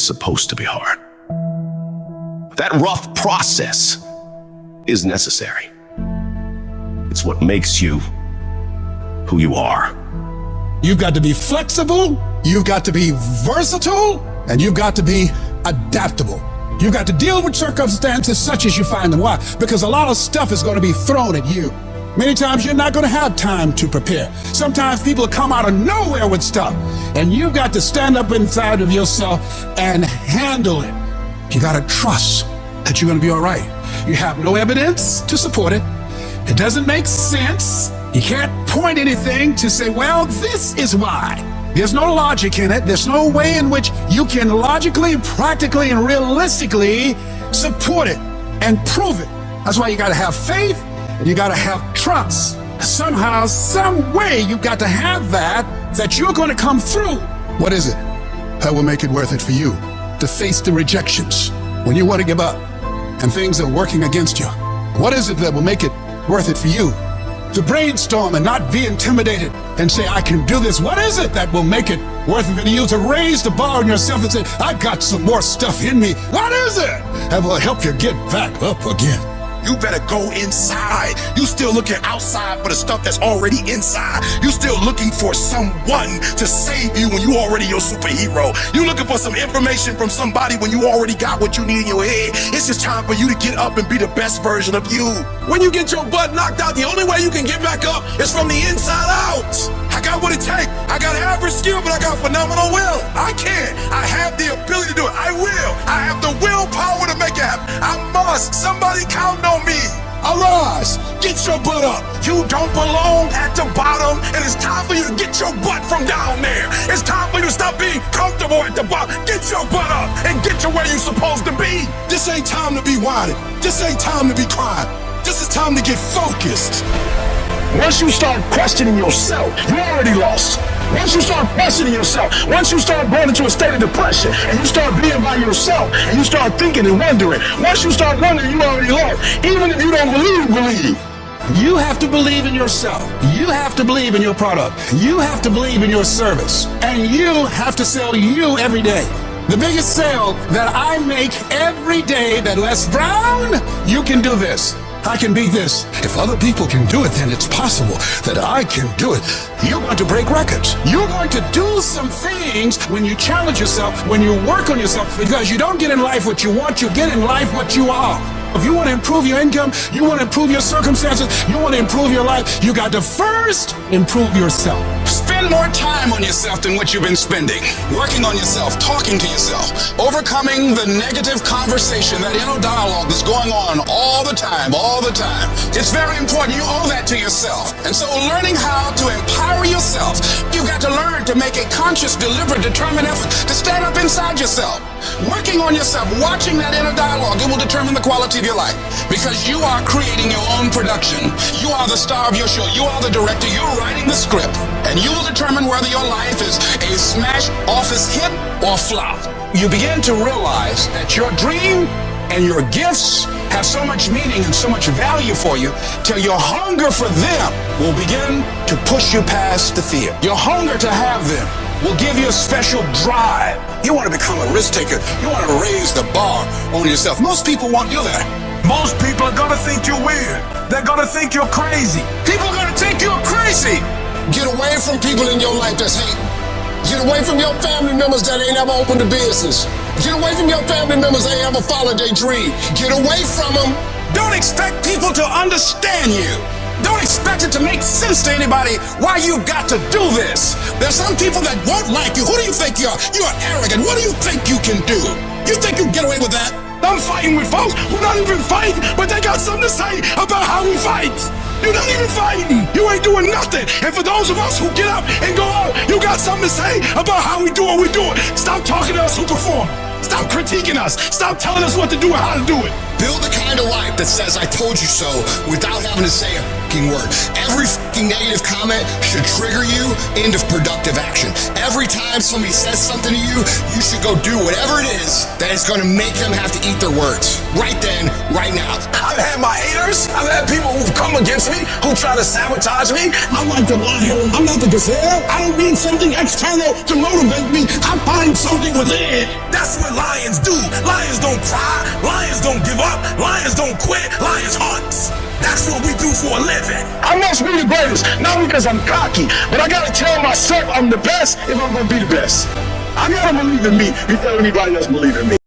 supposed to be hard. That rough process is necessary. It's what makes you who you are. You've got to be flexible, you've got to be versatile, and you've got to be adaptable. You've got to deal with circumstances such as you find them. Why? Because a lot of stuff is going to be thrown at you. Many times you're not going to have time to prepare. Sometimes people come out of nowhere with stuff, and you've got to stand up inside of yourself and handle it. You got to trust that you're going to be all right. You have no evidence to support it. It doesn't make sense. You can't point anything to say, well, this is why. There's no logic in it. There's no way in which you can logically, practically, and realistically support it and prove it. That's why you got to have faith and you got to have trust. Somehow, some way, you got to have that you're going to come through. What is it that will make it worth it for you to face the rejections when you want to give up and things are working against you? What is it that will make it worth it for you to brainstorm and not be intimidated and say, I can do this? What is it that will make it worth it for you to raise the bar on yourself and say, I've got some more stuff in me? What is it that will help you get back up again? You better go inside. You still looking outside for the stuff that's already inside. You still looking for someone to save you when you already your superhero. You looking for some information from somebody when you already got what you need in your head. It's just time for you to get up and be the best version of you. When you get your butt knocked out, the only way you can get back up is from the inside out. I got what it takes. I got average skill, but I got phenomenal will. I can. I have the ability to do it. I will. I have the willpower to make it happen. I must. Somebody count on me. Arise. Get your butt up. You don't belong at the bottom, and it's time for you to get your butt from down there. It's time for you to stop being comfortable at the bottom. Get your butt up and get to where you're supposed to be. This ain't time to be whining. This ain't time to be crying. This is time to get focused. Once you start questioning yourself, you already lost. Once you start questioning yourself, once you start going into a state of depression, and you start being by yourself, and you start thinking and wondering, once you start wondering, you already lost. Even if you don't believe. You have to believe in yourself. You have to believe in your product. You have to believe in your service. And you have to sell you every day. The biggest sale that I make every day that Les Brown, you can do this. I can be this. If other people can do it, then it's possible that I can do it. You're going to break records. You're going to do some things when you challenge yourself, when you work on yourself, because you don't get in life what you want, you get in life what you are. If you want to improve your income, you want to improve your circumstances, you want to improve your life, you got to first improve yourself. Spend more time on yourself than what you've been spending. Working on yourself, talking to yourself, overcoming the negative conversation, that inner dialogue that's going on all the time. It's very important. You owe that to yourself. And so learning how to empower yourself, you've got to learn to make a conscious, deliberate, determined effort to stand up inside yourself. Working on yourself, watching that inner dialogue, it will determine the quality of your life, because you are creating your own production. You are the star of your show. You are the director. You're writing the script, and you will determine whether your life is a smash office hit or flop. You begin to realize that your dream and your gifts have so much meaning and so much value for you, till your hunger for them will begin to push you past the fear. Your hunger to have them will give you a special drive. You want to become a risk taker. You want to raise the bar on yourself. Most people won't do that. Most people are gonna think you're weird. They're gonna think you're crazy. People are going to think you're crazy. Get away from people in your life that's hating. Get away from your family members that ain't ever opened a business. Get away from your family members that ain't ever followed their dream. Get away from them. Don't expect people to understand you. Don't expect it to make sense to anybody why you've got to do this. There's some people that won't like you. Who do you think you are? You're arrogant. What do you think you can do? You think you can get away with that? I'm fighting with folks who not even fighting, but they got something to say about how we fight. You're not even fighting. You ain't doing nothing. And for those of us who get up and go out, you got something to say about how we do what we do it. Stop talking to us who perform. Stop critiquing us. Stop telling us what to do and how to do it. Build the kind of life that says I told you so without having to say a fucking word. Every fucking negative comment should trigger you into productive action. Every time somebody says something to you, you should go do whatever it is that is going to make them have to eat their words. Right then, right now. I've had my haters. I've had people who've come against me, who try to sabotage me. I'm like the lion. I'm not the gazelle. I don't need something external to motivate me. I find something within. That's what life Lions don't cry. Lions don't give up. Lions don't quit. Lions hunts. That's what we do for a living. I must be the greatest, not because I'm cocky, but I gotta tell myself I'm the best if I'm gonna be the best. I gotta believe in me before anybody else believe in me.